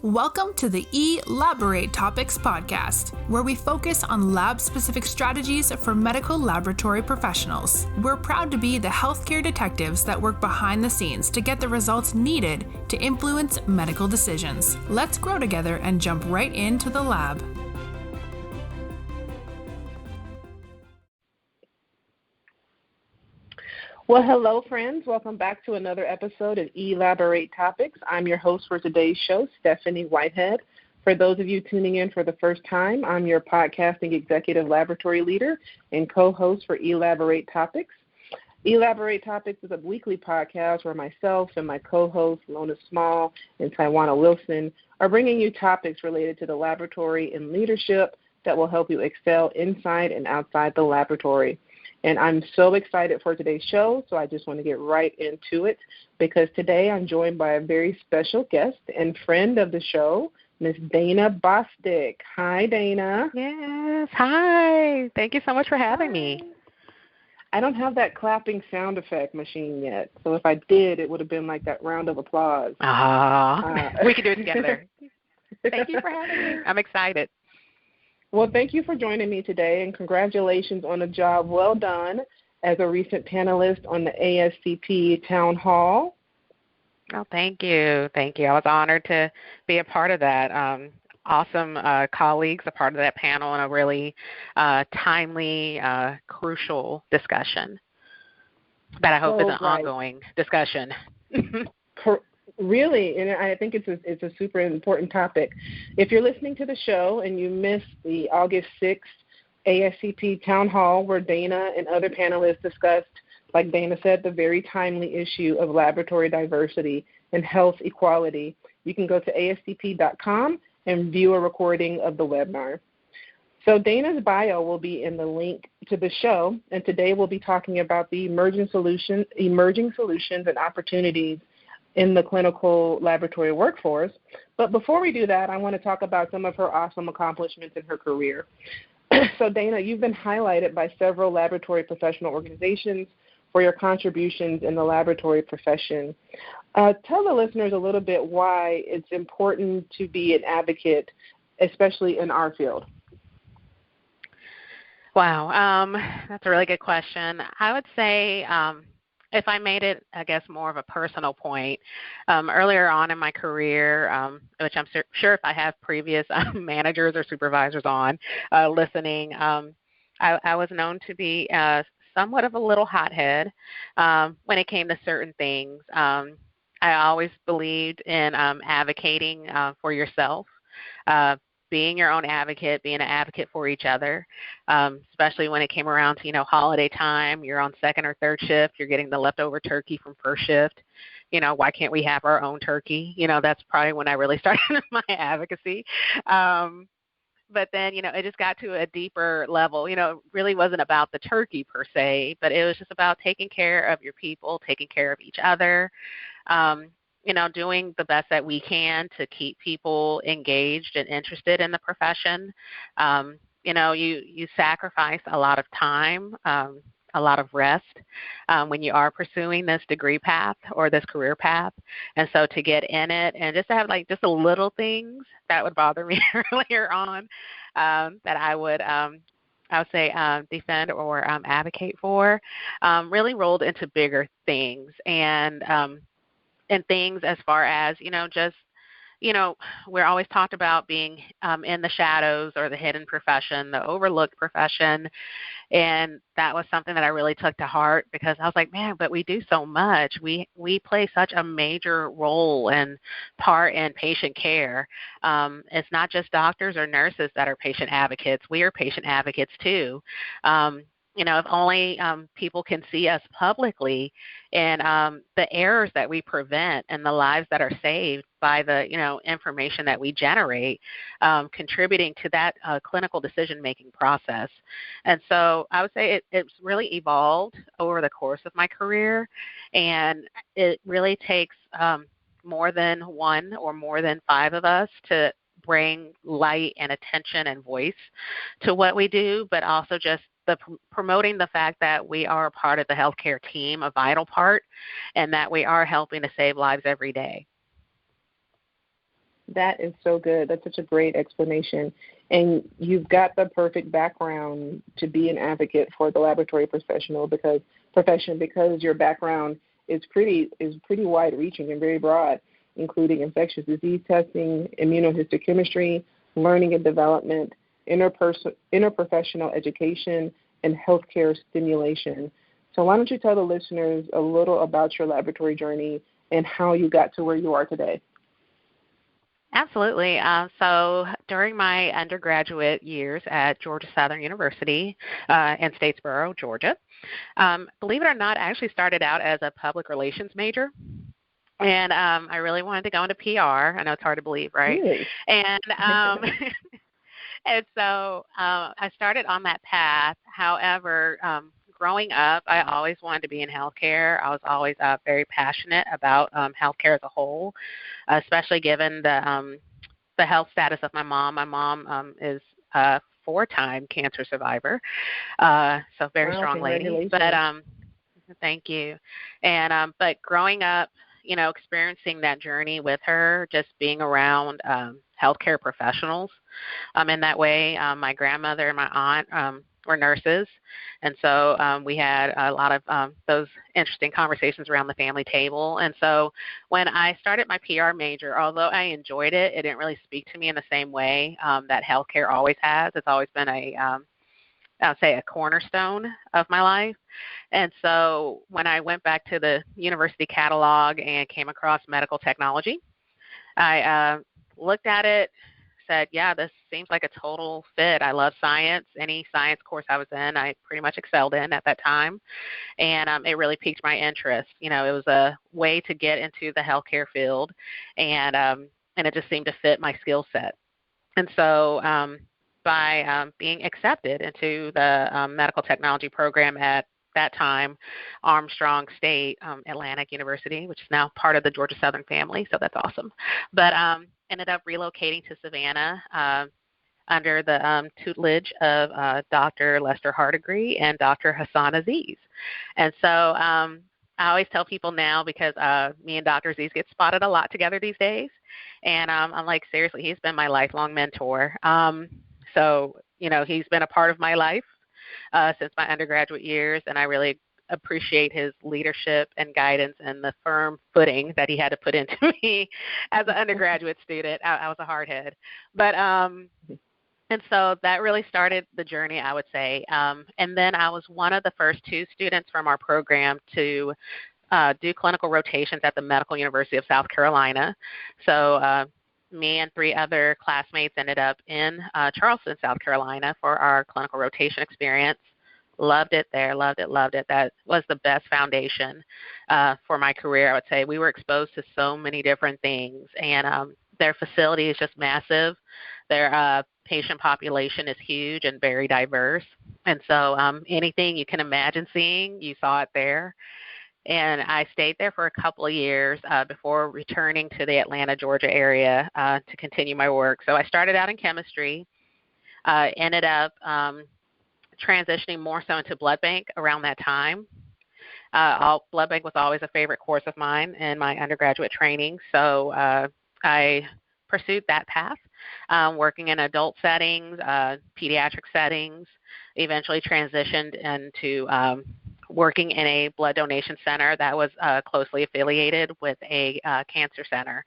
Welcome to the Elaborate Topics podcast, where we focus on lab-specific strategies for medical laboratory professionals. We're proud to be the healthcare detectives that work behind the scenes to get the results needed to influence medical decisions. Let's grow together and jump right into the lab. Well, hello, friends. Welcome back to another episode of Elaborate Topics. I'm your host for today's show, Stephanie Whitehead. For those of you tuning in for the first time, I'm your podcasting executive laboratory leader and co-host for Elaborate Topics. Elaborate Topics is a weekly podcast where myself and my co-hosts, Lona Small and Taiwana Wilson, are bringing you topics related to the laboratory and leadership that will help you excel inside and outside the laboratory. And I'm so excited for today's show, so I just want to get right into it because today I'm joined by a very special guest and friend of the show, Ms. Dana Bostic. Hi, Dana. Yes, hi. Thank you so much for having me. I don't have that clapping sound effect machine yet, so if I did, it would have been like that round of applause. We can do it together. Thank you for having me. I'm excited. Well, thank you for joining me today, and congratulations on a job well done as a recent panelist on the ASCP Town Hall. Oh, thank you. Thank you. I was honored to be a part of that. Awesome colleagues, a part of that panel, and a really timely, crucial discussion that I hope is an ongoing discussion. Really, and I think it's a super important topic. If you're listening to the show and you missed the August 6th ASCP Town Hall where Dana and other panelists discussed, like Dana said, the very timely issue of laboratory diversity and health equality, you can go to ASCP.com and view a recording of the webinar. So Dana's bio will be in the link to the show, and today we'll be talking about the emerging solutions and opportunities in the clinical laboratory workforce. But before we do that, I want to talk about some of her awesome accomplishments in her career. So Dana, you've been highlighted by several laboratory professional organizations for your contributions in the laboratory profession. Tell the listeners a little bit why it's important to be an advocate, especially in our field. Wow, that's a really good question. I would say if I made it, I guess, more of a personal point, earlier on in my career, which I'm sure if I have previous managers or supervisors on listening, I was known to be somewhat of a little hothead when it came to certain things. I always believed in advocating for yourself, being your own advocate, being an advocate for each other, especially when it came around to, holiday time, you're on second or third shift, you're getting the leftover turkey from first shift. Why can't we have our own turkey? That's probably when I really started my advocacy. But then, it just got to a deeper level. It really wasn't about the turkey per se, but it was just about taking care of your people, taking care of each other, doing the best that we can to keep people engaged and interested in the profession. You sacrifice a lot of time, a lot of rest when you are pursuing this degree path or this career path. And so to get in it and just to have just the little things that would bother me earlier on that I would say defend or advocate for, really rolled into bigger things and things as far as, we're always talked about being in the shadows or the hidden profession, the overlooked profession. And that was something that I really took to heart because I was like, man, but we do so much. We play such a major role and part in patient care. It's not just doctors or nurses that are patient advocates. We are patient advocates too. If only people can see us publicly and the errors that we prevent and the lives that are saved by the, information that we generate, contributing to that clinical decision-making process. And so I would say it's really evolved over the course of my career, and it really takes more than one or more than five of us to bring light and attention and voice to what we do, but also just promoting the fact that we are a part of the healthcare team, a vital part, and that we are helping to save lives every day. That is so good. That's such a great explanation. And you've got the perfect background to be an advocate for the laboratory profession because your background is pretty wide-reaching and very broad, including infectious disease testing, immunohistochemistry, learning and development, interprofessional education, and healthcare stimulation. So why don't you tell the listeners a little about your laboratory journey and how you got to where you are today? Absolutely. So during my undergraduate years at Georgia Southern University in Statesboro, Georgia, believe it or not, I actually started out as a public relations major. And I really wanted to go into PR. I know it's hard to believe, right? Really? And and so I started on that path. However, growing up, I always wanted to be in healthcare. I was always very passionate about healthcare as a whole, especially given the health status of my mom. My mom is a 4-time cancer survivor, so very strong lady. But thank you. And but growing up, experiencing that journey with her, just being around healthcare professionals in that way. My grandmother and my aunt were nurses, and so we had a lot of those interesting conversations around the family table. And so when I started my PR major, although I enjoyed it, it didn't really speak to me in the same way that healthcare always has. It's always been I'll say a cornerstone of my life. And so when I went back to the university catalog and came across medical technology, I looked at it, said, yeah, this seems like a total fit. I love science. Any science course I was in, I pretty much excelled in at that time. And it really piqued my interest. It was a way to get into the healthcare field, and it just seemed to fit my skill set. And so by being accepted into the medical technology program at that time, Armstrong State Atlantic University, which is now part of the Georgia Southern family, so that's awesome. But ended up relocating to Savannah under the tutelage of Dr. Lester Hardigree and Dr. Hassan Aziz. And so I always tell people now, because me and Dr. Aziz get spotted a lot together these days, and I'm like, seriously, he's been my lifelong mentor. So, he's been a part of my life since my undergraduate years, and I really appreciate his leadership and guidance and the firm footing that he had to put into me as an undergraduate student. I was a hardhead. But and so that really started the journey, I would say. And then I was one of the first 2 students from our program to do clinical rotations at the Medical University of South Carolina. So me and 3 other classmates ended up in Charleston, South Carolina for our clinical rotation experience. Loved it there, loved it. That was the best foundation for my career, I would say. We were exposed to so many different things, and their facility is just massive. Their patient population is huge and very diverse. And so anything you can imagine seeing, you saw it there. And I stayed there for a couple of years before returning to the Atlanta, Georgia area to continue my work. So I started out in chemistry, ended up transitioning more so into blood bank around that time. Blood bank was always a favorite course of mine in my undergraduate training, so I pursued that path, working in adult settings, pediatric settings, eventually transitioned into working in a blood donation center that was closely affiliated with a cancer center.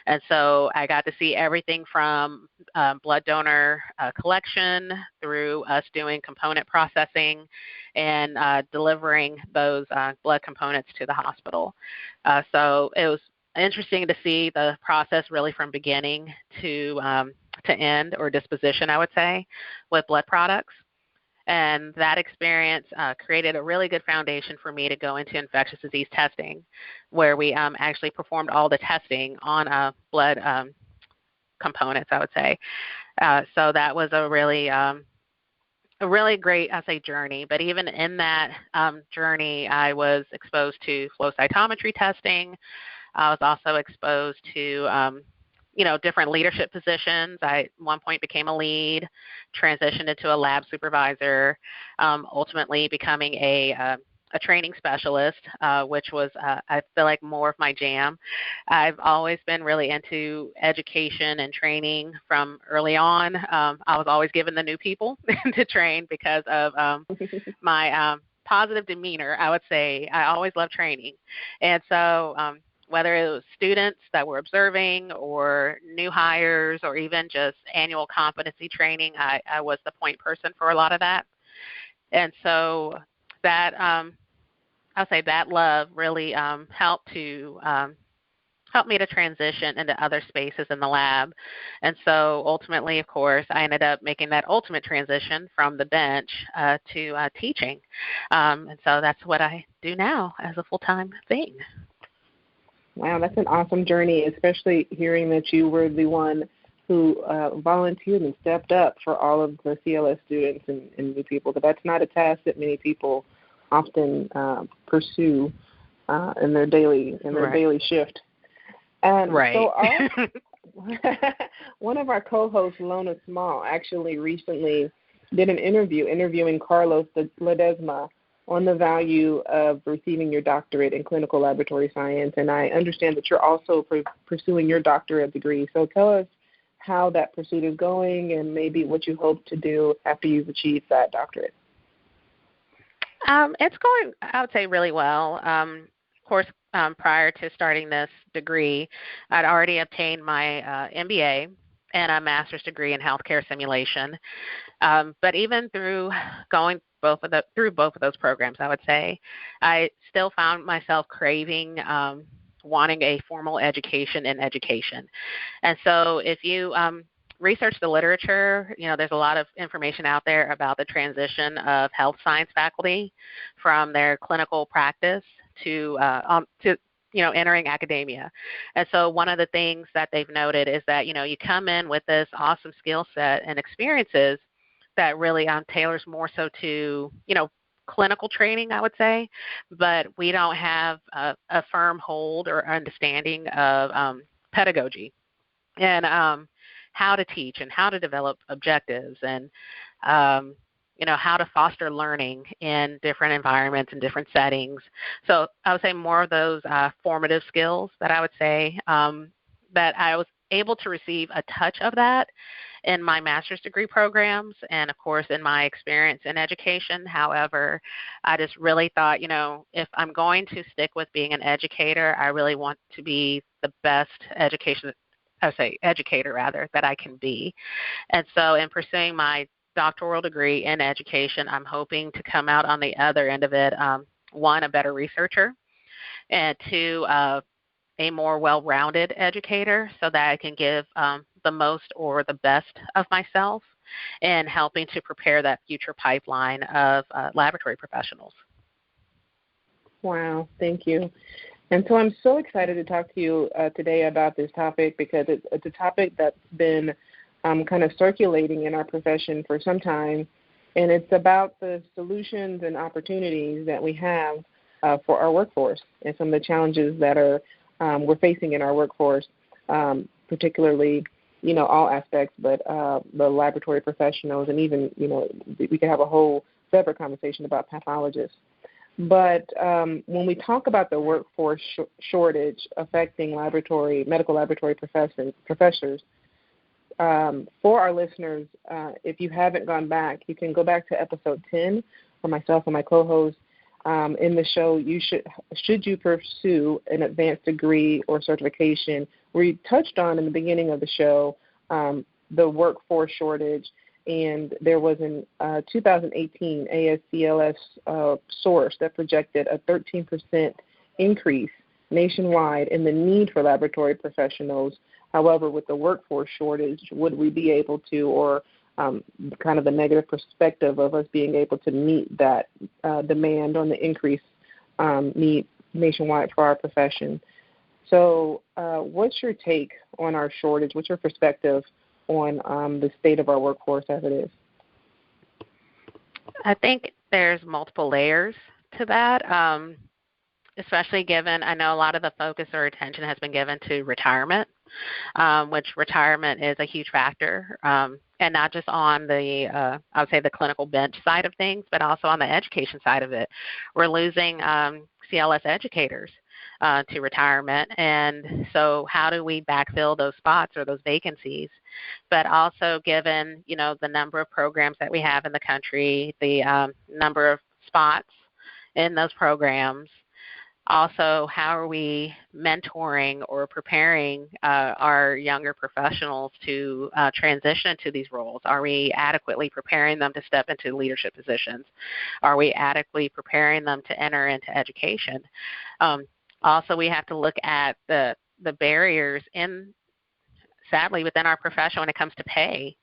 And so I got to see everything from blood donor collection through us doing component processing and delivering those blood components to the hospital. So it was interesting to see the process really from beginning to end, or disposition, I would say, with blood products. And that experience created a really good foundation for me to go into infectious disease testing, where we actually performed all the testing on blood components, I would say. So that was a really great, journey. But even in that journey, I was exposed to flow cytometry testing. I was also exposed to different leadership positions. I at one point became a lead, transitioned into a lab supervisor, ultimately becoming a a training specialist, which was, I feel like, more of my jam. I've always been really into education and training from early on. I was always given the new people to train because of my positive demeanor, I would say. I always loved training. And so whether it was students that were observing or new hires or even just annual competency training, I was the point person for a lot of that. And so that, I'll say that love really helped me to transition into other spaces in the lab. And so ultimately, of course, I ended up making that ultimate transition from the bench to teaching. And so that's what I do now as a full-time thing. Wow, that's an awesome journey, especially hearing that you were the one who volunteered and stepped up for all of the CLS students and new people. But that's not a task that many people often pursue in their daily shift. Right. So one of our co-hosts, Lona Small, actually recently did an interviewing Carlos Ledesma on the value of receiving your doctorate in clinical laboratory science. And I understand that you're also pursuing your doctorate degree. So tell us how that pursuit is going and maybe what you hope to do after you've achieved that doctorate. It's going, I would say, really well. Of course, prior to starting this degree, I'd already obtained my MBA and a master's degree in healthcare simulation. But even through going through both of those programs, I would say, I still found myself craving wanting a formal education in education. And so if you research the literature, there's a lot of information out there about the transition of health science faculty from their clinical practice to entering academia. And so one of the things that they've noted is that, you come in with this awesome skill set and experiences that really tailors more so to, clinical training, I would say, but we don't have a firm hold or understanding of pedagogy and how to teach and how to develop objectives and, how to foster learning in different environments and different settings. So I would say more of those formative skills that I would say that I was able to receive a touch of that in my master's degree programs and, of course, in my experience in education. However, I just really thought, if I'm going to stick with being an educator, I really want to be the best educator that I can be. And so in pursuing my doctoral degree in education, I'm hoping to come out on the other end of it, one, a better researcher, and two, a more well-rounded educator so that I can give the most or the best of myself in helping to prepare that future pipeline of laboratory professionals. Wow, thank you. And so I'm so excited to talk to you today about this topic because it's a topic that's been kind of circulating in our profession for some time, and it's about the solutions and opportunities that we have for our workforce and some of the challenges that we're facing in our workforce, particularly, all aspects, but the laboratory professionals, and even, we could have a whole separate conversation about pathologists. But when we talk about the workforce shortage affecting medical laboratory professors, for our listeners, if you haven't gone back, you can go back to episode 10 for myself and my co-host. In the show, should you pursue an advanced degree or certification, we touched on in the beginning of the show the workforce shortage, and there was an 2018 ASCLS source that projected a 13% increase nationwide in the need for laboratory professionals. However, with the workforce shortage, would we be able to, or kind of the negative perspective of us being able to meet that demand on the increased need nationwide for our profession? So what's your take on our shortage? What's your perspective on the state of our workforce as it is? I think there's multiple layers to that, especially given I know a lot of the focus or attention has been given to retirement which retirement is a huge factor, and not just on the, I would say, the clinical bench side of things, but also on the education side of it. We're losing CLS educators to retirement, and so how do we backfill those spots or those vacancies? But also given, the number of programs that we have in the country, the number of spots in those programs, also how are we mentoring or preparing our younger professionals to transition into these roles? Are we adequately preparing them to step into leadership positions? Are we adequately preparing them to enter into education? Also, we have to look at the barriers sadly, within our profession when it comes to pay.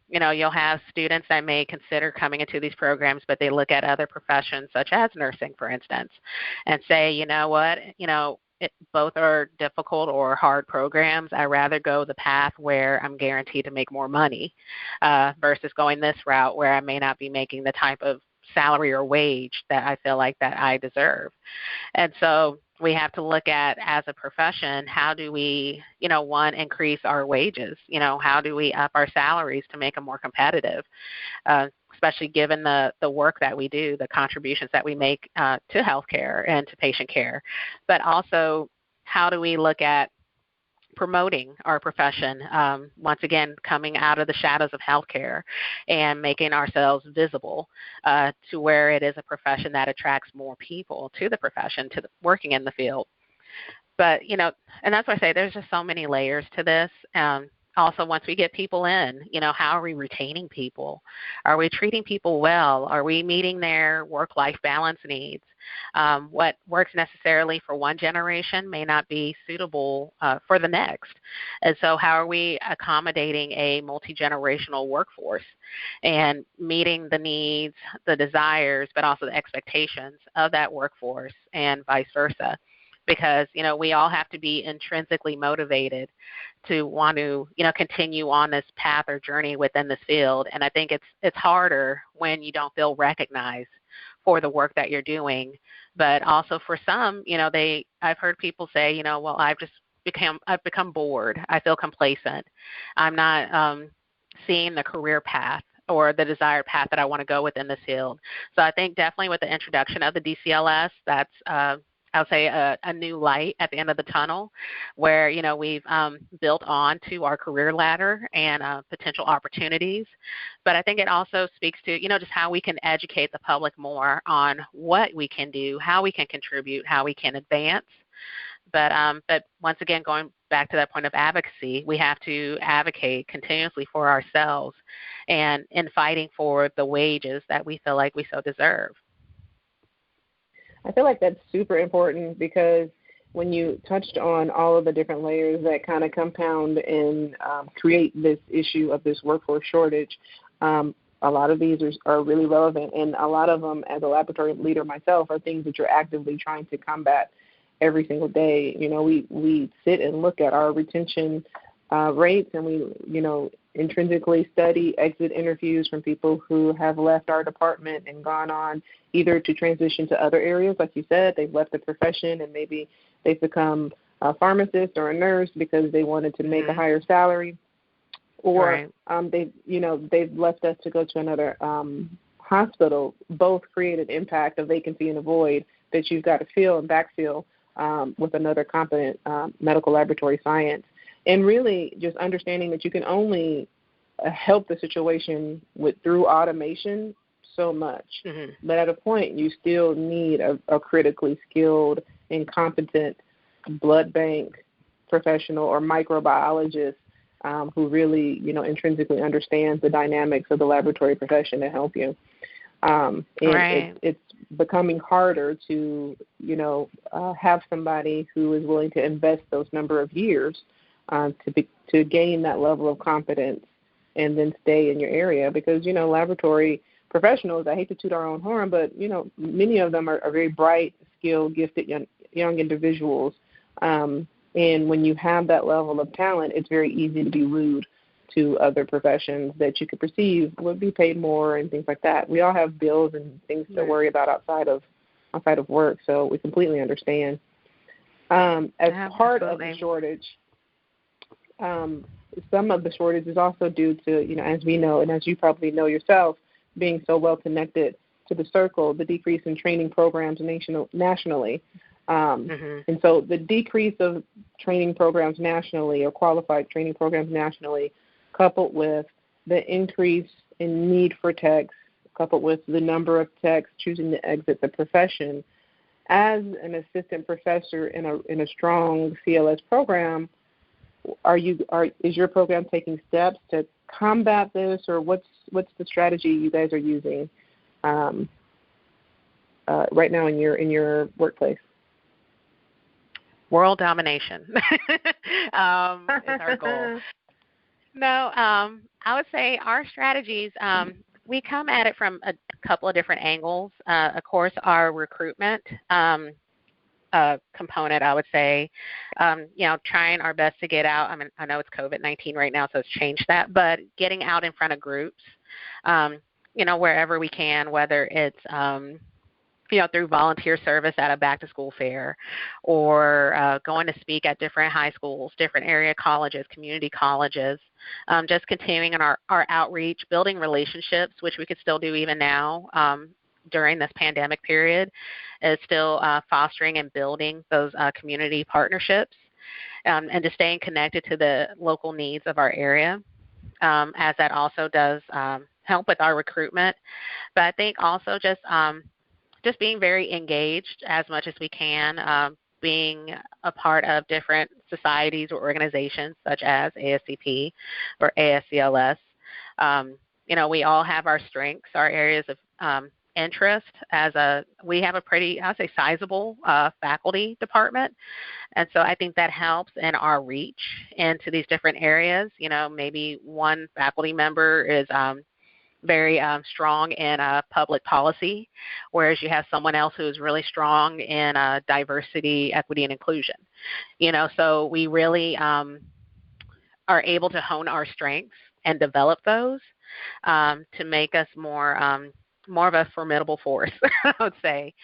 You'll have students that may consider coming into these programs, but they look at other professions such as nursing, for instance, and say, you know what, both are difficult or hard programs. I'd rather go the path where I'm guaranteed to make more money versus going this route where I may not be making the type of salary or wage that I feel like that I deserve. And so we have to look at, as a profession, how do we, one, increase our wages? How do we up our salaries to make them more competitive, especially given the work that we do, the contributions that we make to healthcare and to patient care. But also, how do we look at promoting our profession, once again, coming out of the shadows of healthcare and making ourselves visible to where it is a profession that attracts more people to the profession, to working in the field. But, and that's why I say there's just so many layers to this. Also, once we get people in, how are we retaining people? Are we treating people well? Are we meeting their work-life balance needs? What works necessarily for one generation may not be suitable for the next. And so how are we accommodating a multi-generational workforce and meeting the needs, the desires, but also the expectations of that workforce and vice versa? Because, we all have to be intrinsically motivated to want to, continue on this path or journey within this field. And I think it's harder when you don't feel recognized for the work that you're doing. But also for some, I've heard people say, well, I've become bored. I feel complacent. I'm not seeing the career path or the desired path that I want to go within this field. So I think definitely with the introduction of the DCLS, that's I'll say a new light at the end of the tunnel where, we've built on to our career ladder and potential opportunities. But I think it also speaks to, just how we can educate the public more on what we can do, how we can contribute, how we can advance. But once again, going back to that point of advocacy, we have to advocate continuously for ourselves and in fighting for the wages that we feel like we so deserve. I feel like that's super important because when you touched on all of the different layers that kind of compound and create this issue of this workforce shortage, a lot of these are really relevant, and a lot of them, as a laboratory leader myself, are things that you're actively trying to combat every single day. We sit and look at our retention rates, and we, intrinsically study exit interviews from people who have left our department and gone on either to transition to other areas, like you said, they've left the profession and maybe they've become a pharmacist or a nurse because they wanted to make a higher salary, or they've left us to go to another hospital. Both create an impact, a vacancy and a void that you've got to fill and backfill with another competent medical laboratory science. And really just understanding that you can only help the situation through automation so much. Mm-hmm. But at a point, you still need a critically skilled and competent blood bank professional or microbiologist who really, intrinsically understands the dynamics of the laboratory profession to help you. It's becoming harder to, have somebody who is willing to invest those number of years to gain that level of competence and then stay in your area, because, laboratory professionals, I hate to toot our own horn, but, many of them are very bright, skilled, gifted young individuals. And when you have that level of talent, it's very easy to be rude to other professions that you could perceive would be paid more and things like that. We all have bills and things to worry about outside of work, so we completely understand. As part of the shortage, some of the shortage is also due to, as we know, and as you probably know yourself, being so well connected to the circle, the decrease in training programs nationally. And so the decrease of training programs nationally or qualified training programs nationally, coupled with the increase in need for techs, coupled with the number of techs choosing to exit the profession, as an assistant professor in a strong CLS program, is your program taking steps to combat this, or what's the strategy you guys are using right now in your workplace? World domination is our goal. No, I would say our strategies, we come at it from a couple of different angles. Of course, our recruitment component, I would say, trying our best to get out. I mean, I know it's COVID-19 right now, so it's changed that, but getting out in front of groups, wherever we can, whether it's, through volunteer service at a back-to-school fair, or going to speak at different high schools, different area colleges, community colleges, just continuing in our outreach, building relationships, which we could still do even now during this pandemic period, is still fostering and building those community partnerships, and just staying connected to the local needs of our area, as that also does help with our recruitment. But I think also just being very engaged as much as we can, being a part of different societies or organizations such as ASCP or ASCLS. We all have our strengths, our areas of interest. We have a pretty, I'd say, sizable faculty department, and so I think that helps in our reach into these different areas. Maybe one faculty member is very strong in public policy, whereas you have someone else who is really strong in diversity, equity, and inclusion. So we really are able to hone our strengths and develop those to make us more of a formidable force, I would say,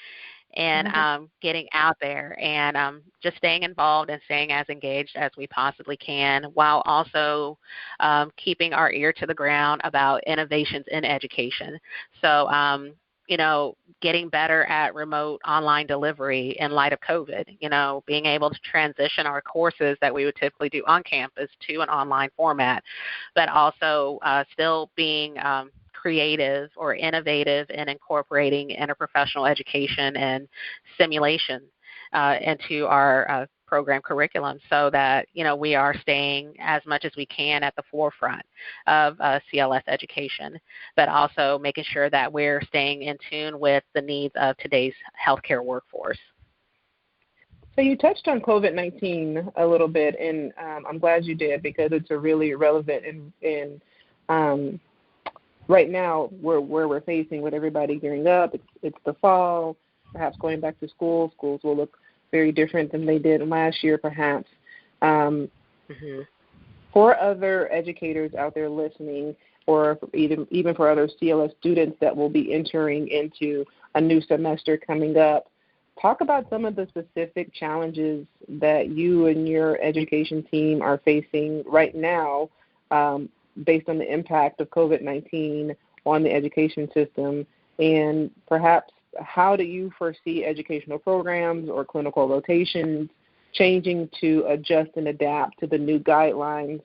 and getting out there and just staying involved and staying as engaged as we possibly can, while also keeping our ear to the ground about innovations in education. So, getting better at remote online delivery in light of COVID, being able to transition our courses that we would typically do on campus to an online format, but also still being creative or innovative in incorporating interprofessional education and simulation into our program curriculum, so that we are staying as much as we can at the forefront of CLS education, but also making sure that we're staying in tune with the needs of today's healthcare workforce. So you touched on COVID-19 a little bit, and I'm glad you did, because it's a really relevant in right now where we're facing with everybody gearing up. It's the fall, perhaps going back to school. Schools will look very different than they did last year, perhaps. For other educators out there listening, or even for other CLS students that will be entering into a new semester coming up, talk about some of the specific challenges that you and your education team are facing right now, based on the impact of COVID-19 on the education system, and perhaps how do you foresee educational programs or clinical rotations changing to adjust and adapt to the new guidelines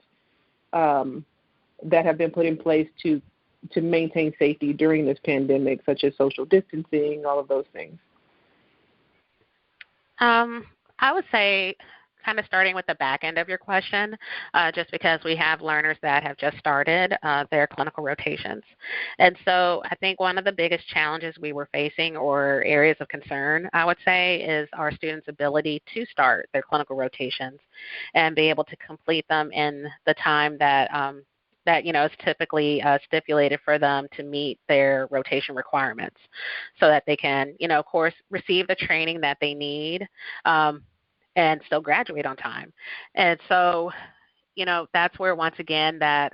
that have been put in place to maintain safety during this pandemic, such as social distancing, all of those things? I would say, kind of starting with the back end of your question, just because we have learners that have just started their clinical rotations. And so I think one of the biggest challenges we were facing, or areas of concern, I would say, is our students' ability to start their clinical rotations and be able to complete them in the time that is typically stipulated for them to meet their rotation requirements, so that they can, of course, receive the training that they need, and still graduate on time. And so, that's where, once again, that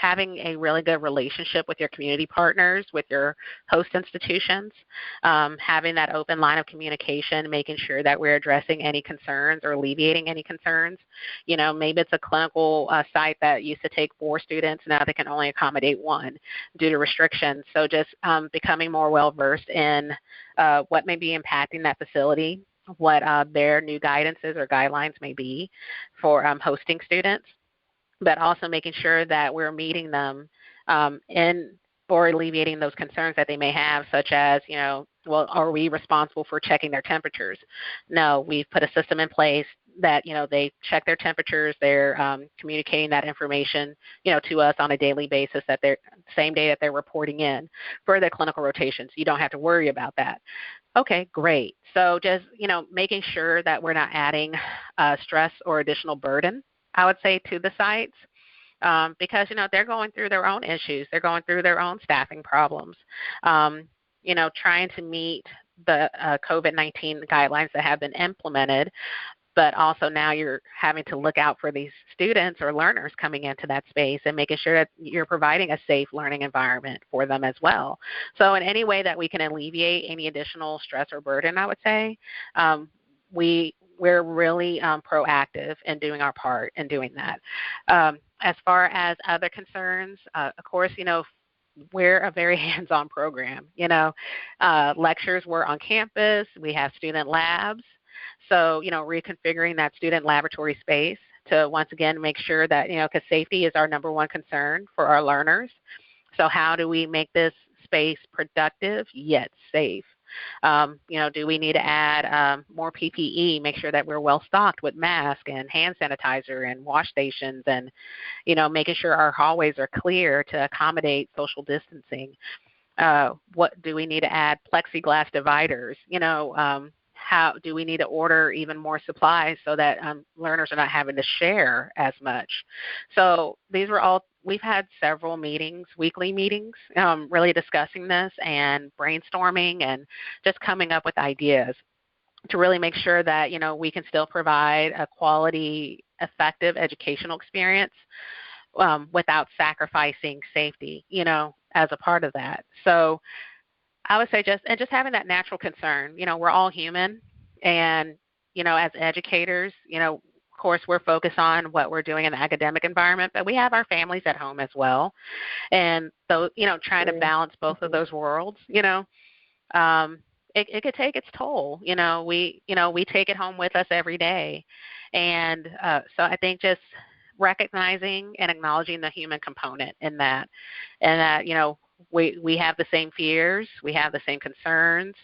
having a really good relationship with your community partners, with your host institutions, having that open line of communication, making sure that we're addressing any concerns or alleviating any concerns. Maybe it's a clinical site that used to take 4 students, now they can only accommodate 1 due to restrictions. So just becoming more well-versed in what may be impacting that facility, what their new guidances or guidelines may be for hosting students, but also making sure that we're meeting them or alleviating those concerns that they may have, such as, well, are we responsible for checking their temperatures? No, we've put a system in place that, they check their temperatures, they're communicating that information, to us on a daily basis that they're same day that they're reporting in for their clinical rotations. You don't have to worry about that. Okay, great. So just, making sure that we're not adding stress or additional burden, I would say, to the sites, because, they're going through their own issues. They're going through their own staffing problems, trying to meet the COVID-19 guidelines that have been implemented, but also now you're having to look out for these students or learners coming into that space and making sure that you're providing a safe learning environment for them as well. So in any way that we can alleviate any additional stress or burden, I would say, we're really proactive in doing our part in doing that. As far as other concerns, of course, we're a very hands-on program. Lectures were on campus. We have student labs. So, reconfiguring that student laboratory space to once again make sure that, because safety is our number one concern for our learners. So how do we make this space productive yet safe? Do we need to add more PPE, make sure that we're well stocked with masks and hand sanitizer and wash stations and, making sure our hallways are clear to accommodate social distancing? What do we need to add? Plexiglass dividers, how do we need to order even more supplies so that learners are not having to share as much? So these were all, we've had several meetings, weekly meetings, really discussing this and brainstorming and just coming up with ideas to really make sure that, we can still provide a quality, effective educational experience without sacrificing safety, as a part of that. So I would say just having that natural concern. We're all human, and, as educators, of course, we're focused on what we're doing in the academic environment, but we have our families at home as well. And so, trying to balance both of those worlds, it could take its toll. We take it home with us every day. And so I think just recognizing and acknowledging the human component in that, and that, we have the same fears, we have the same concerns,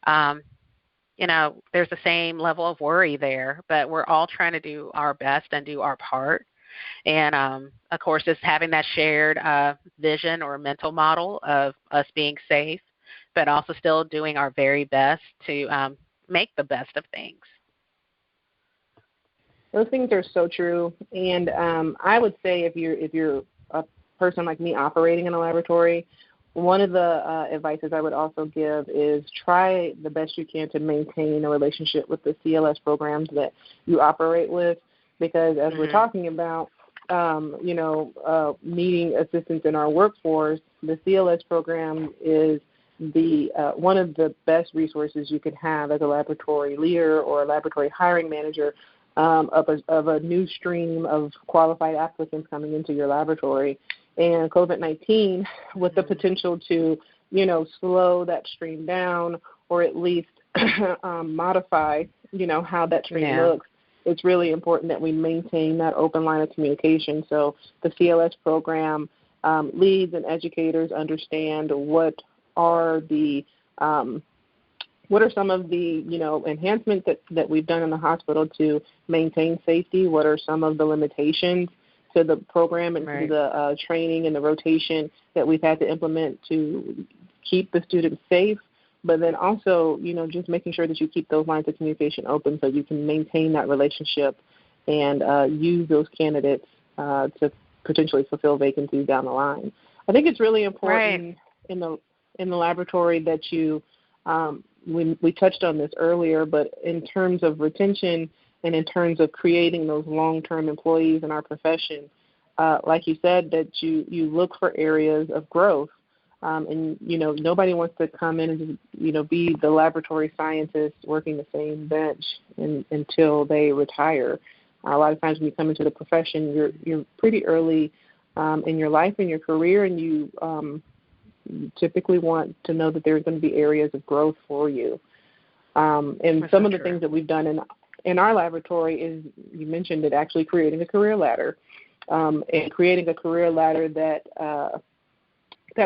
there's the same level of worry there, but we're all trying to do our best and do our part. And, of course, just having that shared vision or mental model of us being safe, but also still doing our very best to make the best of things. Those things are so true. And I would say if you're a person like me operating in a laboratory, one of the advices I would also give is try the best you can to maintain a relationship with the CLS programs that you operate with, because as we're talking about, needing assistance in our workforce, the CLS program is the one of the best resources you could have as a laboratory leader or a laboratory hiring manager of a new stream of qualified applicants coming into your laboratory. And COVID-19, with the potential to, slow that stream down or at least modify, how that stream looks, it's really important that we maintain that open line of communication. So the CLS program leads and educators understand what are some of the, enhancements that we've done in the hospital to maintain safety? What are some of the limitations to the program and to the training and the rotation that we've had to implement to keep the students safe? But then also, just making sure that you keep those lines of communication open so you can maintain that relationship and use those candidates to potentially fulfill vacancies down the line. I think it's really important in the laboratory that you we touched on this earlier, but in terms of retention and in terms of creating those long-term employees in our profession, like you said, that you look for areas of growth. And, nobody wants to come in and just, be the laboratory scientist working the same bench until they retire. A lot of times when you come into the profession, you're pretty early in your life and your career, and you typically want to know that there's going to be areas of growth for you. And some of the things that we've done in our laboratory is, you mentioned it, actually creating a career ladder, and creating a career ladder that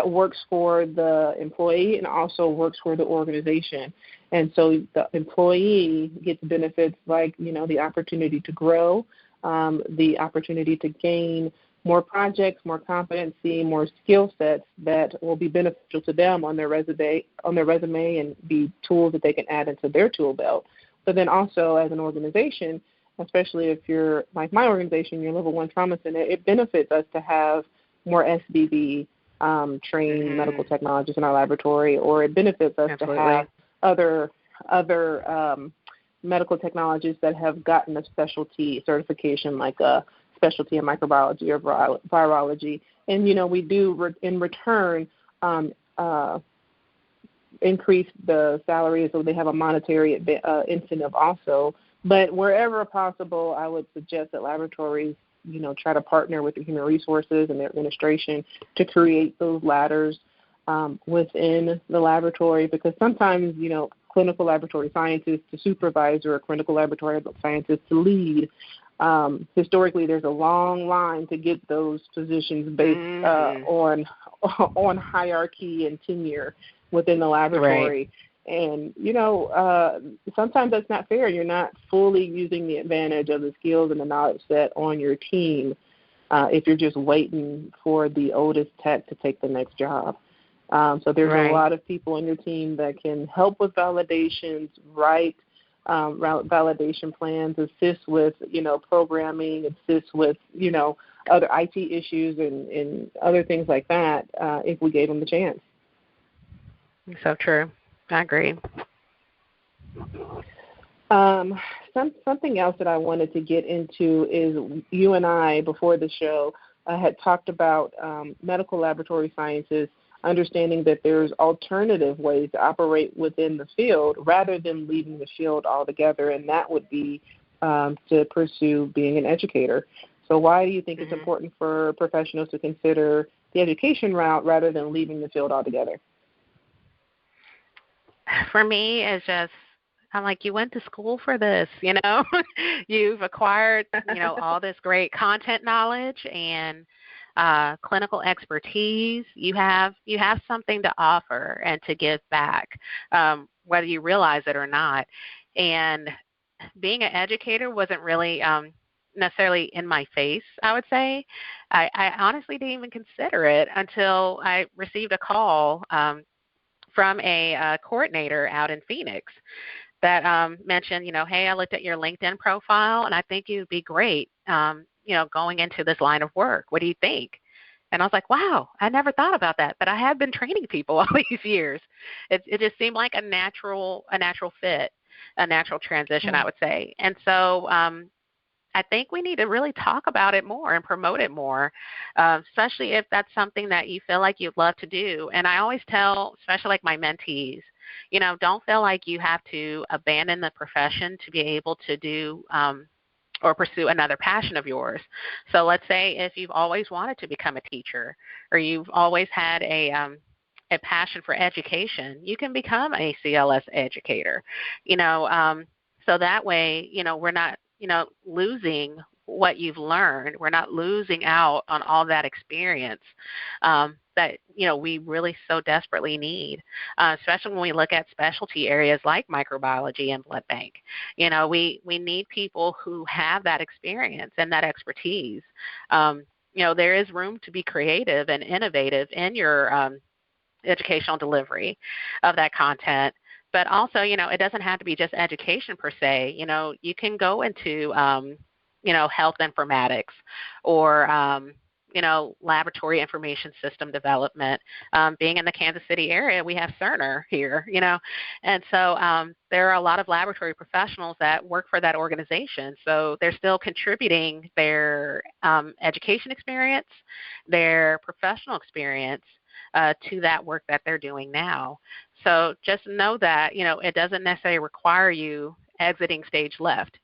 works for the employee and also works for the organization. And so the employee gets benefits like, the opportunity to grow, the opportunity to gain more projects, more competency, more skill sets that will be beneficial to them on their resume and be tools that they can add into their tool belt. But then also as an organization, especially if you're like my organization, your level 1 trauma center, it benefits us to have more SBB trained medical technologists in our laboratory, or it benefits us to have other medical technologists that have gotten a specialty certification, like a specialty in microbiology or virology. And, we do, in return, increase the salary, so they have a monetary incentive also. But wherever possible, I would suggest that laboratories try to partner with the human resources and their administration to create those ladders within the laboratory, because sometimes, clinical laboratory scientists to supervisor or clinical laboratory scientists to lead, historically there's a long line to get those positions based on hierarchy and tenure within the laboratory. Right. And, sometimes that's not fair. You're not fully using the advantage of the skills and the knowledge set on your team if you're just waiting for the oldest tech to take the next job. So there's a lot of people on your team that can help with validations, write validation plans, assist with, programming, assist with, other IT issues and other things like that if we gave them the chance. So true. I agree. Something else that I wanted to get into is you and I, before the show, had talked about medical laboratory sciences, understanding that there's alternative ways to operate within the field rather than leaving the field altogether, and that would be to pursue being an educator. So why do you think it's important for professionals to consider the education route rather than leaving the field altogether? For me, it's just, I'm like, you went to school for this, You've acquired, all this great content knowledge and clinical expertise. You have something to offer and to give back, whether you realize it or not. And being an educator wasn't really necessarily in my face, I would say. I honestly didn't even consider it until I received a call from a coordinator out in Phoenix that mentioned, hey, I looked at your LinkedIn profile, and I think you'd be great, going into this line of work. What do you think? And I was like, wow, I never thought about that, but I have been training people all these years. It just seemed like a natural fit, a natural transition, I would say. And so I think we need to really talk about it more and promote it more, especially if that's something that you feel like you'd love to do. And I always tell, especially like my mentees, don't feel like you have to abandon the profession to be able to do or pursue another passion of yours. So let's say if you've always wanted to become a teacher, or you've always had a passion for education, you can become a CLS educator, so that way, we're not, losing what you've learned. We're not losing out on all that experience that, we really so desperately need, especially when we look at specialty areas like microbiology and blood bank. We need people who have that experience and that expertise. There is room to be creative and innovative in your educational delivery of that content. But also, it doesn't have to be just education per se. You can go into, health informatics or, laboratory information system development. Being in the Kansas City area, we have Cerner here, and so there are a lot of laboratory professionals that work for that organization. So they're still contributing their education experience, their professional experience to that work that they're doing now. So just know that, it doesn't necessarily require you exiting stage left,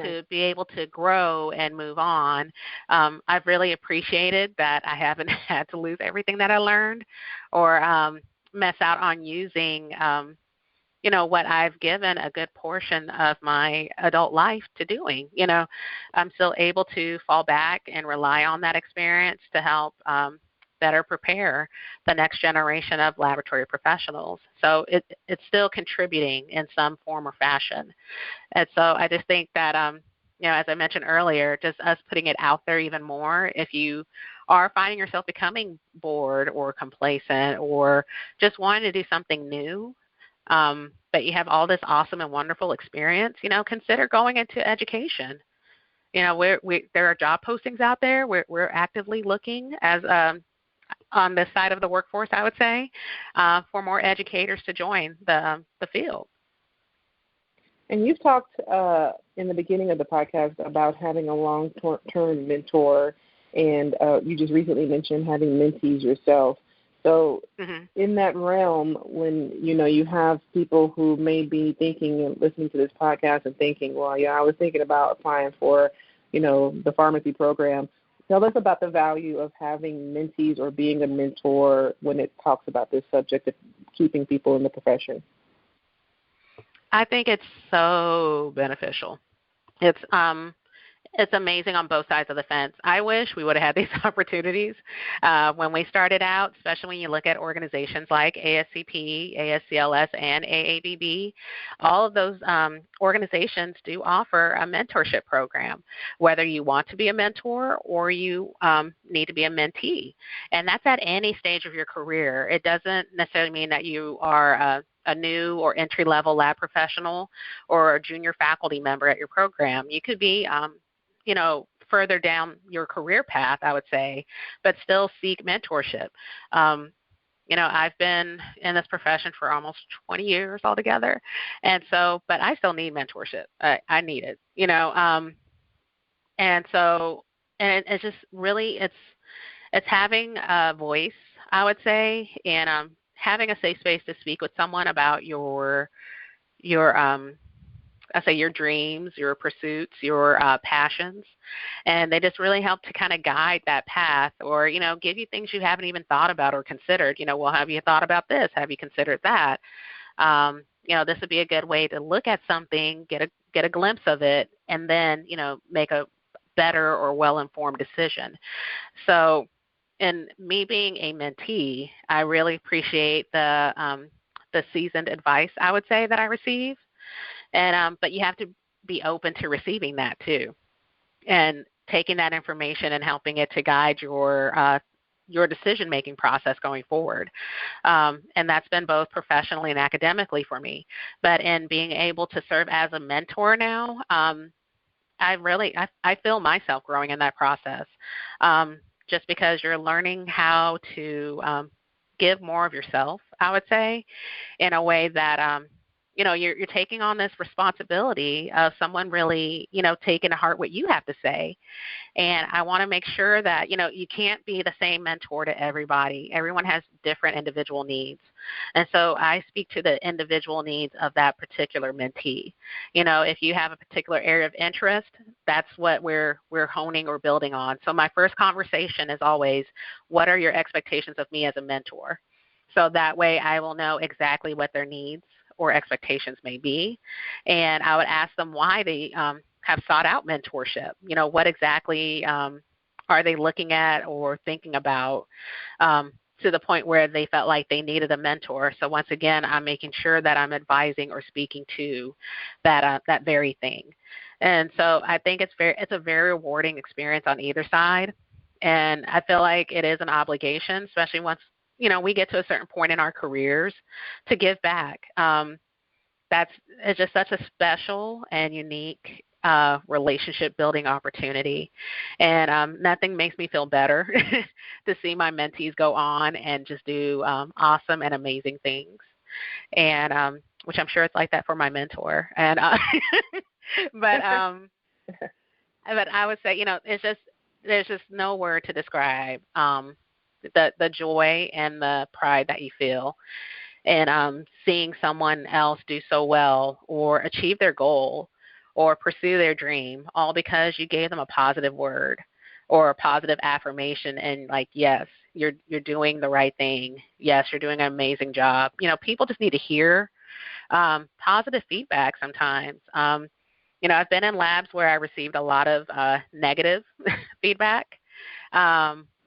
to be able to grow and move on. I've really appreciated that I haven't had to lose everything that I learned or mess out on using, what I've given a good portion of my adult life to doing. I'm still able to fall back and rely on that experience to help better prepare the next generation of laboratory professionals. So it's still contributing in some form or fashion. And so I just think that, as I mentioned earlier, just us putting it out there even more, if you are finding yourself becoming bored or complacent or just wanting to do something new, but you have all this awesome and wonderful experience, consider going into education. There are job postings out there. We're actively looking as on this side of the workforce, I would say, for more educators to join the field. And you've talked in the beginning of the podcast about having a long-term mentor, and you just recently mentioned having mentees yourself. So in that realm, when, you have people who may be thinking and listening to this podcast and thinking, well, I was thinking about applying for, the pharmacy program. Tell us about the value of having mentees or being a mentor when it talks about this subject of keeping people in the profession. I think it's so beneficial. It's amazing on both sides of the fence. I wish we would have had these opportunities when we started out, especially when you look at organizations like ASCP, ASCLS, and AABB. All of those organizations do offer a mentorship program, whether you want to be a mentor or you need to be a mentee. And that's at any stage of your career. It doesn't necessarily mean that you are a new or entry-level lab professional or a junior faculty member at your program. You could be further down your career path, I would say, but still seek mentorship. I've been in this profession for almost 20 years altogether, and so, but I still need mentorship. I need it, and so, and it's just really, it's having a voice, I would say, and having a safe space to speak with someone about your dreams, your pursuits, your passions, and they just really help to kind of guide that path or, give you things you haven't even thought about or considered. Well, have you thought about this? Have you considered that? This would be a good way to look at something, get a glimpse of it, and then, make a better or well-informed decision. So in me being a mentee, I really appreciate the seasoned advice, I would say, that I receive. And but you have to be open to receiving that too, and taking that information and helping it to guide your decision-making process going forward. And that's been both professionally and academically for me. But in being able to serve as a mentor now, I feel myself growing in that process, just because you're learning how to give more of yourself, I would say, in a way that you're taking on this responsibility of someone really, taking to heart what you have to say. And I want to make sure that, you can't be the same mentor to everybody. Everyone has different individual needs. And so I speak to the individual needs of that particular mentee. If you have a particular area of interest, that's what we're honing or building on. So my first conversation is always, what are your expectations of me as a mentor? So that way I will know exactly what their needs or expectations may be. And I would ask them why they have sought out mentorship. What exactly are they looking at or thinking about to the point where they felt like they needed a mentor. So once again, I'm making sure that I'm advising or speaking to that very thing. And so I think it's a very rewarding experience on either side. And I feel like it is an obligation, especially once we get to a certain point in our careers, to give back. It's just such a special and unique relationship building opportunity. And nothing makes me feel better to see my mentees go on and just do awesome and amazing things. And which I'm sure it's like that for my mentor. And but but I would say, there's just no word to describe the joy and the pride that you feel, and seeing someone else do so well or achieve their goal or pursue their dream, all because you gave them a positive word or a positive affirmation, and like, yes, you're doing the right thing. Yes, you're doing an amazing job. People just need to hear positive feedback sometimes. I've been in labs where I received a lot of negative feedback,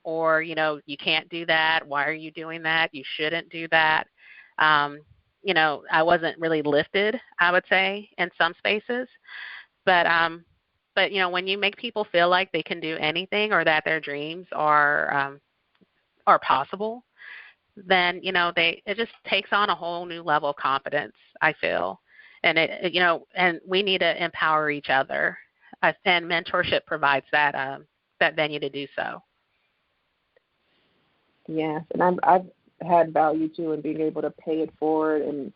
or, you can't do that. Why are you doing that? You shouldn't do that. I wasn't really lifted, I would say, in some spaces. But when you make people feel like they can do anything or that their dreams are possible, then, it just takes on a whole new level of confidence, I feel. And and we need to empower each other, and mentorship provides that venue to do so. Yes, and I've had value too in being able to pay it forward and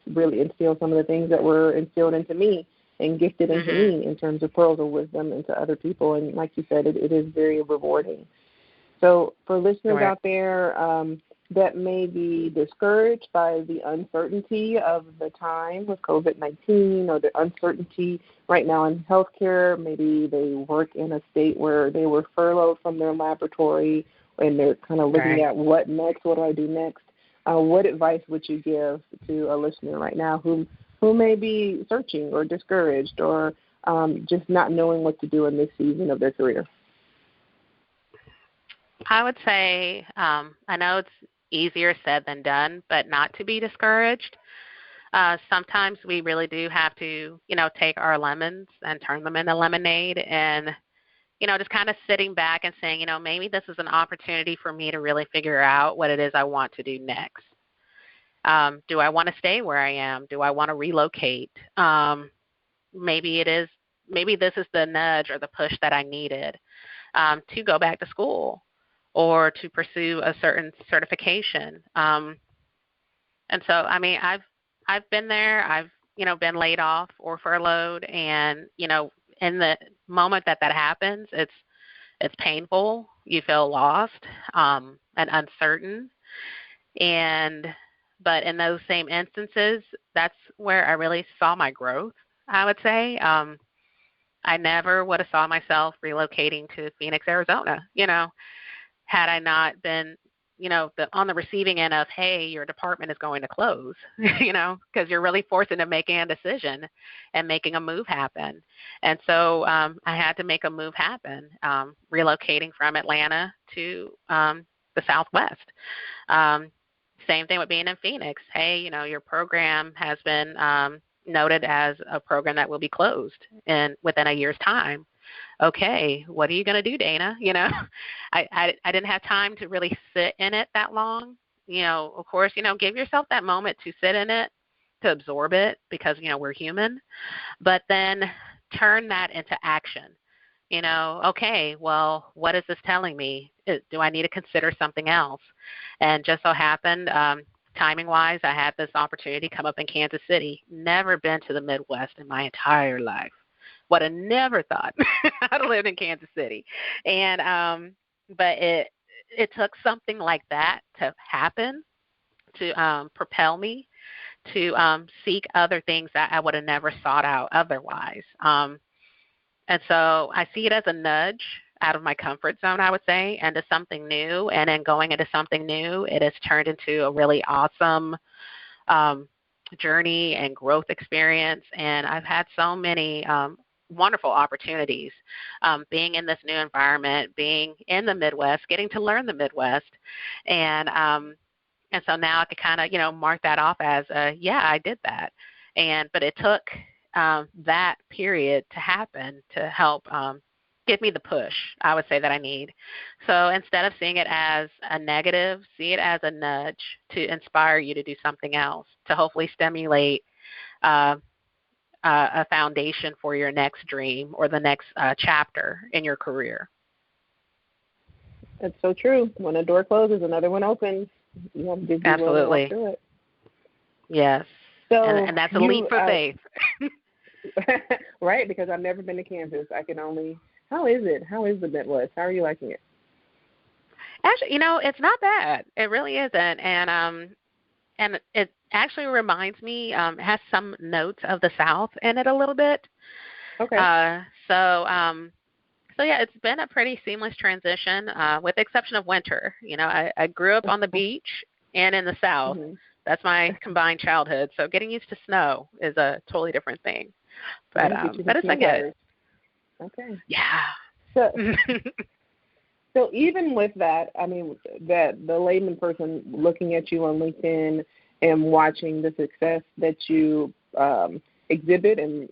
really instill some of the things that were instilled into me and gifted into me in terms of pearls of wisdom into other people. And like you said, it is very rewarding. So for listeners out there that may be discouraged by the uncertainty of the time with COVID-19 or the uncertainty right now in healthcare, maybe they work in a state where they were furloughed from their laboratory and they're kind of looking at what next, what do I do next? What advice would you give to a listener right now who may be searching or discouraged or just not knowing what to do in this season of their career? I would say, I know it's easier said than done, but not to be discouraged. Sometimes we really do have to, take our lemons and turn them into lemonade, and, just kind of sitting back and saying, maybe this is an opportunity for me to really figure out what it is I want to do next. Do I want to stay where I am? Do I want to relocate? Maybe this is the nudge or the push that I needed to go back to school or to pursue a certain certification. And so, I've been there. I've, been laid off or furloughed, and, in the moment that happens, it's painful. You feel lost and uncertain. But in those same instances, that's where I really saw my growth, I would say. I never would have saw myself relocating to Phoenix, Arizona, had I not been, on the receiving end of, hey, your department is going to close, because you're really forced into making a decision and making a move happen. And so I had to make a move happen, relocating from Atlanta to the Southwest. Same thing with being in Phoenix. Hey, your program has been noted as a program that will be closed within a year's time. Okay, what are you going to do, Dana? I didn't have time to really sit in it that long. Of course, give yourself that moment to sit in it, to absorb it, because, we're human. But then turn that into action. Okay, well, what is this telling me? Do I need to consider something else? And just so happened, timing-wise, I had this opportunity come up in Kansas City. Never been to the Midwest in my entire life. Would have never thought I'd lived in Kansas City. And but it took something like that to happen to propel me to seek other things that I would have never sought out otherwise. And so I see it as a nudge out of my comfort zone, I would say, into something new. And then going into something new, it has turned into a really awesome journey and growth experience. And I've had so many wonderful opportunities being in this new environment, being in the Midwest, getting to learn the Midwest. And so now I could kind of, mark that off as, yeah, I did that. But it took that period to happen to help give me the push, I would say, that I need. So instead of seeing it as a negative, see it as a nudge to inspire you to do something else, to hopefully stimulate a foundation for your next dream or the next chapter in your career. That's so true. When a door closes, another one opens. You have to be willing to walk through it. Yes. So and that's a leap of faith. Right, because I've never been to Kansas. I can only, how is it? How is the Midwest? How are you liking it? Actually, it's not bad. It really isn't. And it actually reminds me, it has some notes of the South in it a little bit. Okay. So yeah, it's been a pretty seamless transition, with the exception of winter. I grew up on the beach and in the South. Mm-hmm. That's my combined childhood. So getting used to snow is a totally different thing. But it's been good. Okay. Yeah. So even with that, I mean, that the layman person looking at you on LinkedIn and watching the success that you exhibit and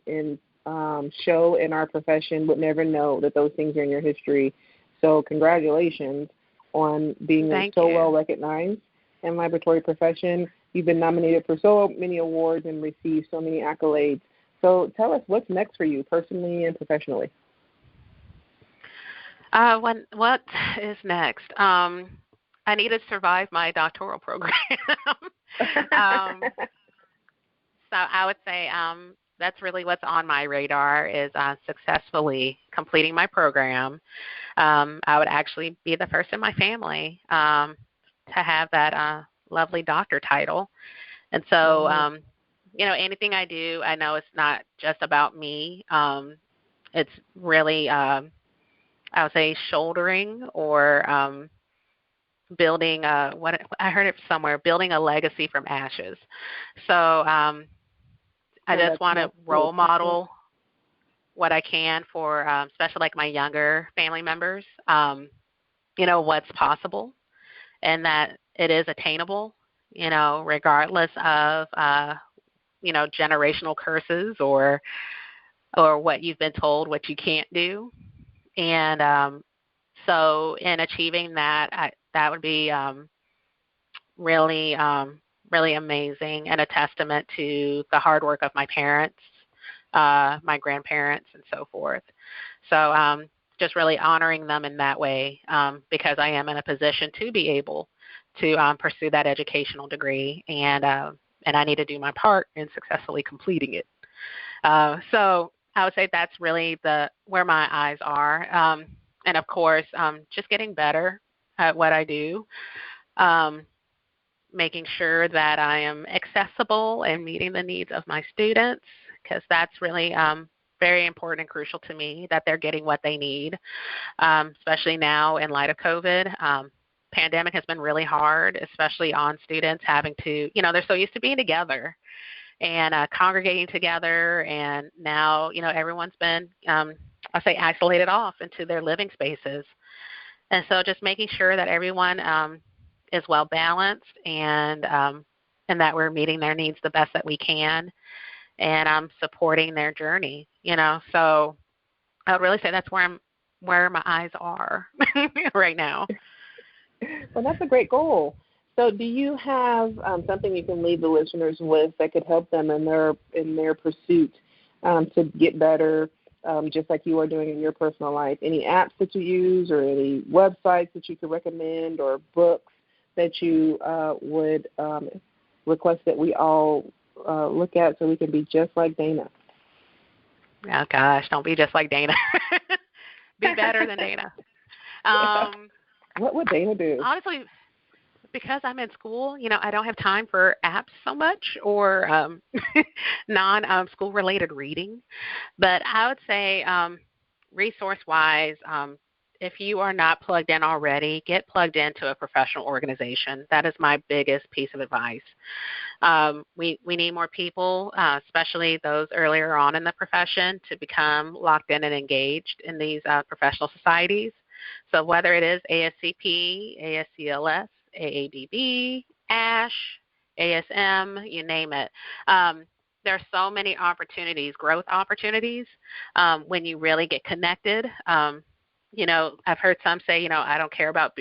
show in our profession would never know that those things are in your history. So congratulations on being well recognized in laboratory profession. You've been nominated for so many awards and received so many accolades. So tell us what's next for you personally and professionally. What is next? I need to survive my doctoral program. So I would say that's really what's on my radar is successfully completing my program. I would actually be the first in my family to have that lovely doctor title. And so, anything I do, I know it's not just about me. It's really, I would say, shouldering or building what I heard it somewhere, building a legacy from ashes. So I just want to role model what I can for, especially like my younger family members, what's possible and that it is attainable, regardless of, generational curses or what you've been told what you can't do. And so in achieving that, that would be really amazing and a testament to the hard work of my parents, my grandparents, and so forth. So just really honoring them in that way because I am in a position to be able to pursue that educational degree, and I need to do my part in successfully completing it. So I would say that's really where my eyes are. And, of course, just getting better at what I do, making sure that I am accessible and meeting the needs of my students, because that's really very important and crucial to me, that they're getting what they need, especially now in light of COVID. Pandemic has been really hard, especially on students having to, they're so used to being together and congregating together, and now, everyone's been, I'll say, isolated off into their living spaces. And so just making sure that everyone is well balanced and that we're meeting their needs the best that we can, and supporting their journey, So I would really say that's where my eyes are right now. Well, that's a great goal. So do you have something you can leave the listeners with that could help them in their pursuit to get better, just like you are doing in your personal life? Any apps that you use or any websites that you could recommend or books that you would request that we all look at so we can be just like Dana? Oh, gosh, don't be just like Dana. Be better than Dana. What would Dana do? Honestly, because I'm in school, I don't have time for apps so much or non-school related reading. But I would say resource-wise, if you are not plugged in already, get plugged into a professional organization. That is my biggest piece of advice. We need more people, especially those earlier on in the profession, to become locked in and engaged in these professional societies. So whether it is ASCP, ASCLS, AABB, ASH, ASM, you name it. There are so many opportunities, growth opportunities, when you really get connected. I've heard some say, I don't care about,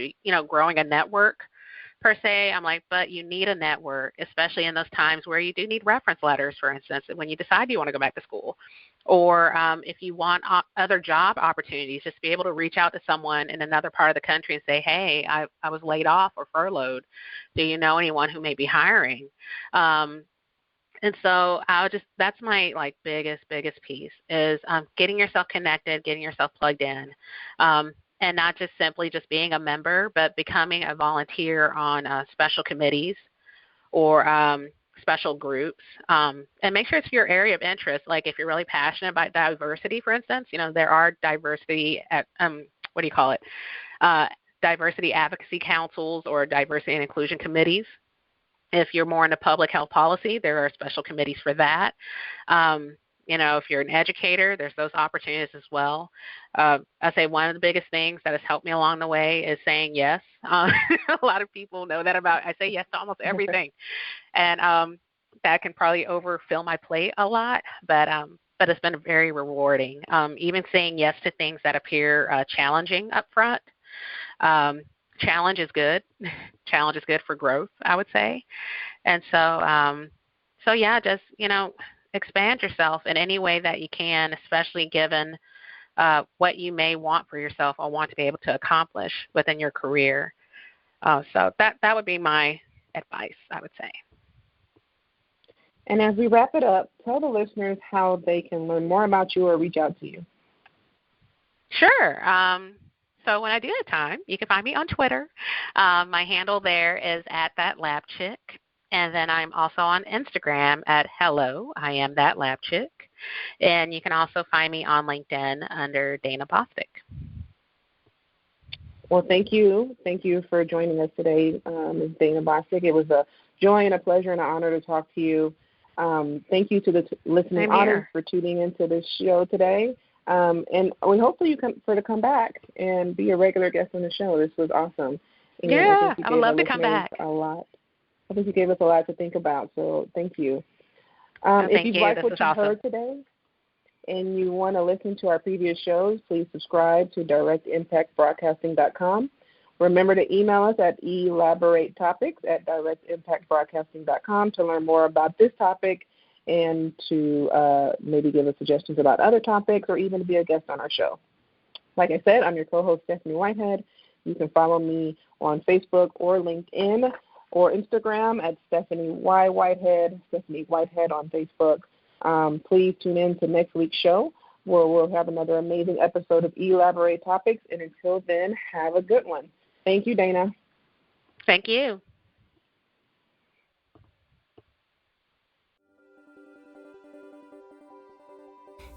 growing a network per se. I'm like, but you need a network, especially in those times where you do need reference letters, for instance, when you decide you want to go back to school. Or if you want other job opportunities, just be able to reach out to someone in another part of the country and say, hey, I was laid off or furloughed. Do you know anyone who may be hiring? And so that's my like biggest piece is getting yourself connected, getting yourself plugged in, and not just simply just being a member, but becoming a volunteer on special committees or special groups, and make sure it's your area of interest. Like if you're really passionate about diversity, for instance, there are diversity, diversity advocacy councils or diversity and inclusion committees. If you're more into public health policy, there are special committees for that. If you're an educator, there's those opportunities as well. I say one of the biggest things that has helped me along the way is saying yes. A lot of people know that I say yes to almost everything. And that can probably overfill my plate a lot, but it's been very rewarding. Even saying yes to things that appear challenging up front. Challenge is good. Challenge is good for growth, I would say. And so yeah, just, expand yourself in any way that you can, especially given what you may want for yourself or want to be able to accomplish within your career. So that would be my advice, I would say. And as we wrap it up, tell the listeners how they can learn more about you or reach out to you. Sure. So when I do have time, you can find me on Twitter. My handle there is @thatlabchick. And then I'm also on Instagram @hello, I am that lab chick. And you can also find me on LinkedIn under Dana Bostic. Well, thank you. Thank you for joining us today, Ms. Dana Bostic. It was a joy and a pleasure and an honor to talk to you. Thank you to the listening audience for tuning into this show today. And we hope for you to come back and be a regular guest on the show. This was awesome. And yeah, I would love to come back. A lot. I think you gave us a lot to think about, so thank you. If you'd like what you heard today and you want to listen to our previous shows, please subscribe to directimpactbroadcasting.com. Remember to email us at elaboratetopics@directimpactbroadcasting.com to learn more about this topic and to maybe give us suggestions about other topics or even to be a guest on our show. Like I said, I'm your co-host, Stephanie Whitehead. You can follow me on Facebook or LinkedIn or Instagram at Stephanie Y. Whitehead, Stephanie Whitehead on Facebook. Please tune in to next week's show where we'll have another amazing episode of Elaborate Topics. And until then, have a good one. Thank you, Dana. Thank you.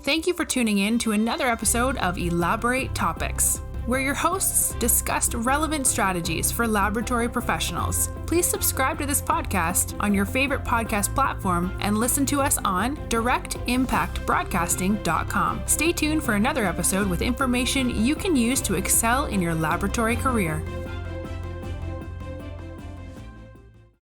Thank you for tuning in to another episode of Elaborate Topics, where your hosts discussed relevant strategies for laboratory professionals. Please subscribe to this podcast on your favorite podcast platform and listen to us on directimpactbroadcasting.com. Stay tuned for another episode with information you can use to excel in your laboratory career.